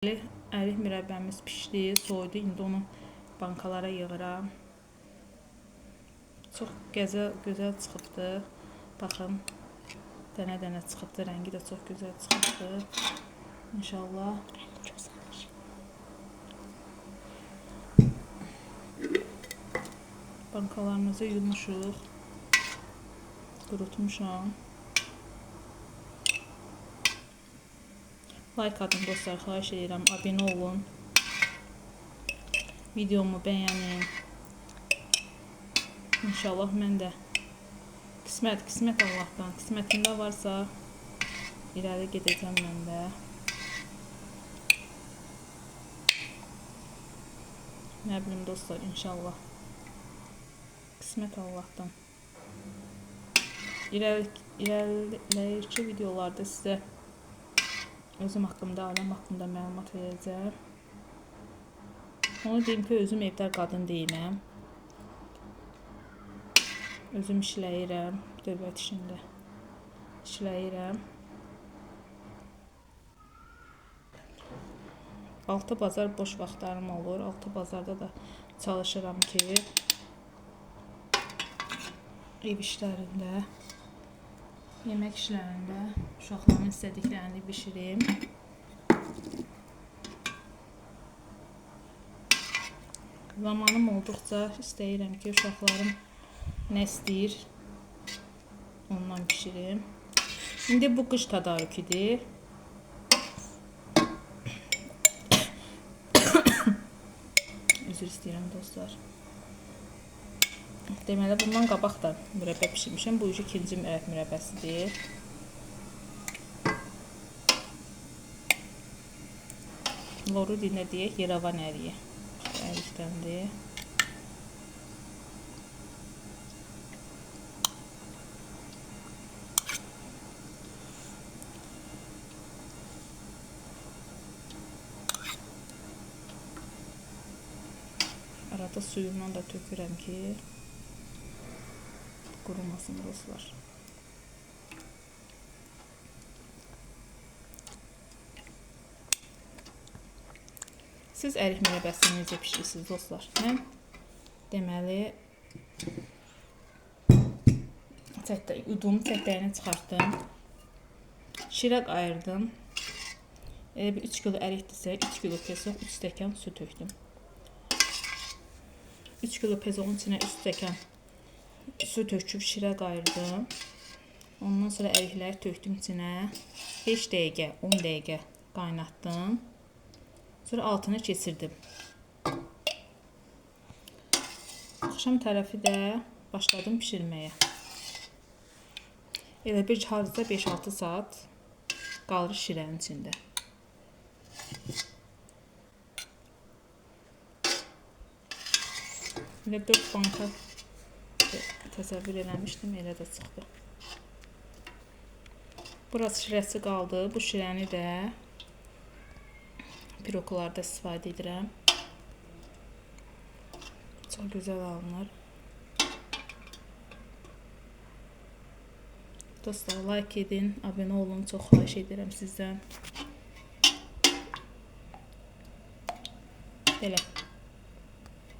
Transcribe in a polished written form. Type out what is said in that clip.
Ərik mürəbbəmiz pişdi, soydu. İndi onu bankalara yığıram. Çox gözəl çıxıbdı. Baxın, dənə-dənə çıxıbdı. Rəngi də çox gözəl çıxıbdı. İnşallah. Bankalarımızı yumuşuq. Qurutmuşam. Like atın dostlar, xahiş edirəm. Abunə olun. Videomu bəyənin. İnşallah mən də qismət Allahdan. Qismətində varsa irəli gedəcəm mən də. Nə bilim dostlar, inşallah. Qismət Allahdan. İleriki videolarda sizə özüm haqqımda, ailəm haqqında məlumat verəcəm. Onu deyim ki, özüm evdar qadın deyiləm. Özüm işləyirəm, dövlət işində işləyirəm. Altı bazar boş vaxtlarım olur. Altı bazarda da çalışıram ki, ev işlərində, yemək işlərində uşaqlarımın istədiklərini bişirim. Zamanım olduqca istəyirəm ki, uşaqlarım nə istəyir, ondan bişirim. İndi bu qış tədarüküdür. Üzr istəyirəm dostlar. Deməli, bundan qabaq da mürəbbə pişirmişəm. Bu ikinci ərik mürəbbəsidir. Loru dilində deyək, Yerevan əriyi. Ərikdəndir. Arada suyundan da tökürəm ki, qurumasın dostlar. Siz ərik mürəbbəsini necə pişirirsiniz dostlar? Mən deməli udum, çətəyini çıxartdım. Şirək ayırdım. 3 kilo ərikdirsə 3 kilo peso 3 stəkan su tökdüm. 3 kilo pezoğun içine 3 stəkan su töküb şirək ayırdım. Ondan sonra ərikləri tökdüm içine. 5 dəqiqə, 10 dəqiqə qaynatdım. Sonra altını keçirdim. Axşam tərəfi də başladım pişirməyə. Elə bir hardasa 5-6 saat qalır şirənin içində. Elə 4 banka təsəvvür eləmişdim, elə də çıxdı. Burası şirəsi qaldı. Bu şirəni də piroklarda istifadə edirəm. Çox gözəl alınır. Dostlar, like edin, abunə olun. Çox xahiş edirəm sizdən. Belə.